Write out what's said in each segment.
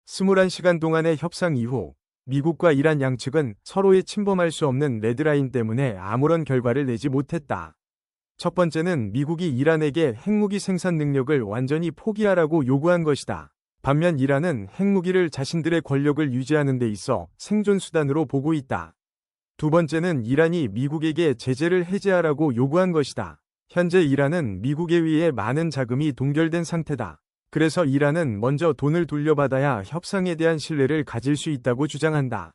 21시간 동안의 협상 이후 미국과 이란 양측은 서로의 침범할 수 없는 레드라인 때문에 아무런 결과를 내지 못했다. 첫 번째는 미국이 이란에게 핵무기 생산 능력을 완전히 포기하라고 요구한 것이다. 반면 이란은 핵무기를 자신들의 권력을 유지하는 데 있어 생존 수단으로 보고 있다. 두 번째는 이란이 미국에게 제재를 해제하라고 요구한 것이다. 현재 이란은 미국에 의해 많은 자금이 동결된 상태다. 그래서 이란은 먼저 돈을 돌려받아야 협상에 대한 신뢰를 가질 수 있다고 주장한다.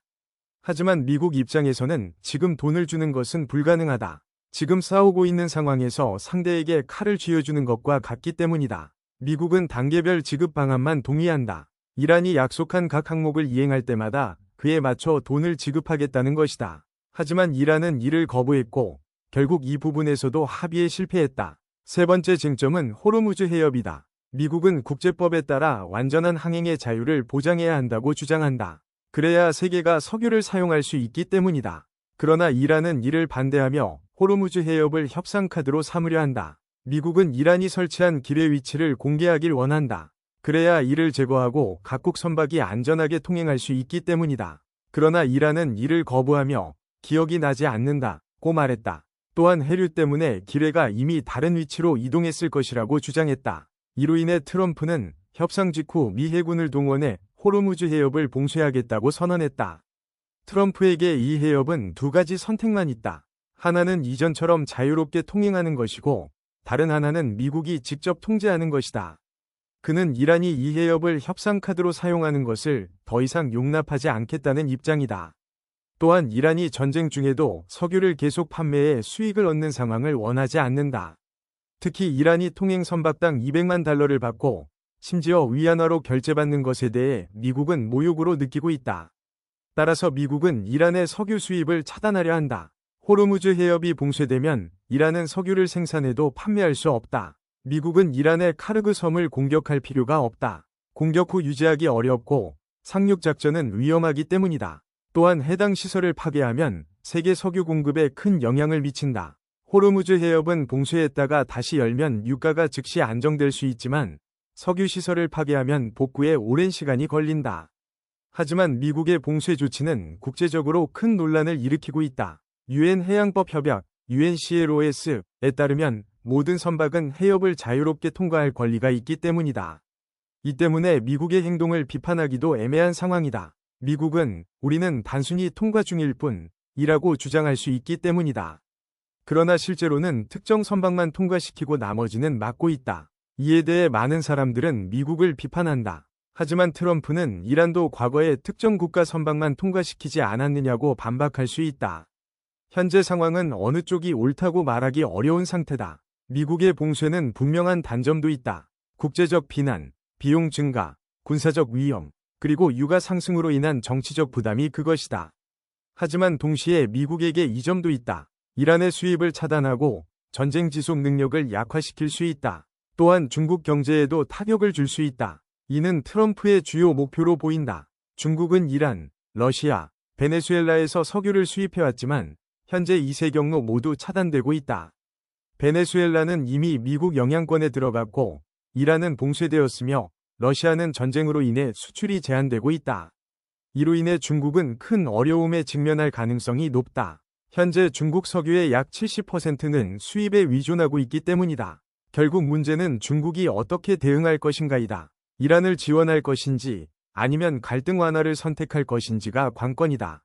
하지만 미국 입장에서는 지금 돈을 주는 것은 불가능하다. 지금 싸우고 있는 상황에서 상대에게 칼을 쥐어주는 것과 같기 때문이다. 미국은 단계별 지급 방안만 동의한다. 이란이 약속한 각 항목을 이행할 때마다 그에 맞춰 돈을 지급하겠다는 것이다. 하지만 이란은 이를 거부했고 결국 이 부분에서도 합의에 실패했다. 세 번째 쟁점은 호르무즈 해협이다. 미국은 국제법에 따라 완전한 항행의 자유를 보장해야 한다고 주장한다. 그래야 세계가 석유를 사용할 수 있기 때문이다. 그러나 이란은 이를 반대하며 호르무즈 해협을 협상 카드로 삼으려 한다. 미국은 이란이 설치한 길의 위치를 공개하길 원한다. 그래야 이를 제거하고 각국 선박이 안전하게 통행할 수 있기 때문이다. 그러나 이란은 이를 거부하며 기억이 나지 않는다고 말했다. 또한 해류 때문에 기뢰가 이미 다른 위치로 이동했을 것이라고 주장했다. 이로 인해 트럼프는 협상 직후 미 해군을 동원해 호르무즈 해협을 봉쇄하겠다고 선언했다. 트럼프에게 이 해협은 두 가지 선택만 있다. 하나는 이전처럼 자유롭게 통행하는 것이고 다른 하나는 미국이 직접 통제하는 것이다. 그는 이란이 이 해협을 협상 카드로 사용하는 것을 더 이상 용납하지 않겠다는 입장이다. 또한 이란이 전쟁 중에도 석유를 계속 판매해 수익을 얻는 상황을 원하지 않는다. 특히 이란이 통행 선박당 200만 달러를 받고 심지어 위안화로 결제받는 것에 대해 미국은 모욕으로 느끼고 있다. 따라서 미국은 이란의 석유 수입을 차단하려 한다. 호르무즈 해협이 봉쇄되면 이란은 석유를 생산해도 판매할 수 없다. 미국은 이란의 카르그 섬을 공격할 필요가 없다. 공격 후 유지하기 어렵고 상륙 작전은 위험하기 때문이다. 또한 해당 시설을 파괴하면 세계 석유 공급에 큰 영향을 미친다. 호르무즈 해협은 봉쇄했다가 다시 열면 유가가 즉시 안정될 수 있지만 석유 시설을 파괴하면 복구에 오랜 시간이 걸린다. 하지만 미국의 봉쇄 조치는 국제적으로 큰 논란을 일으키고 있다. 유엔 해양법 협약 UNCLOS에 따르면 모든 선박은 해협을 자유롭게 통과할 권리가 있기 때문이다. 이 때문에 미국의 행동을 비판하기도 애매한 상황이다. 미국은 우리는 단순히 통과 중일 뿐이라고 주장할 수 있기 때문이다. 그러나 실제로는 특정 선박만 통과시키고 나머지는 막고 있다. 이에 대해 많은 사람들은 미국을 비판한다. 하지만 트럼프는 이란도 과거에 특정 국가 선박만 통과시키지 않았느냐고 반박할 수 있다. 현재 상황은 어느 쪽이 옳다고 말하기 어려운 상태다. 미국의 봉쇄는 분명한 단점도 있다. 국제적 비난, 비용 증가, 군사적 위험, 그리고 유가 상승으로 인한 정치적 부담이 그것이다. 하지만 동시에 미국에게 이 점도 있다. 이란의 수입을 차단하고 전쟁 지속 능력을 약화시킬 수 있다. 또한 중국 경제에도 타격을 줄 수 있다. 이는 트럼프의 주요 목표로 보인다. 중국은 이란, 러시아, 베네수엘라에서 석유를 수입해왔지만 현재 이 세 경로 모두 차단되고 있다. 베네수엘라는 이미 미국 영향권에 들어갔고 이란은 봉쇄되었으며 러시아는 전쟁으로 인해 수출이 제한되고 있다. 이로 인해 중국은 큰 어려움에 직면할 가능성이 높다. 현재 중국 석유의 약 70%는 수입에 의존하고 있기 때문이다. 결국 문제는 중국이 어떻게 대응할 것인가이다. 이란을 지원할 것인지 아니면 갈등 완화를 선택할 것인지가 관건이다.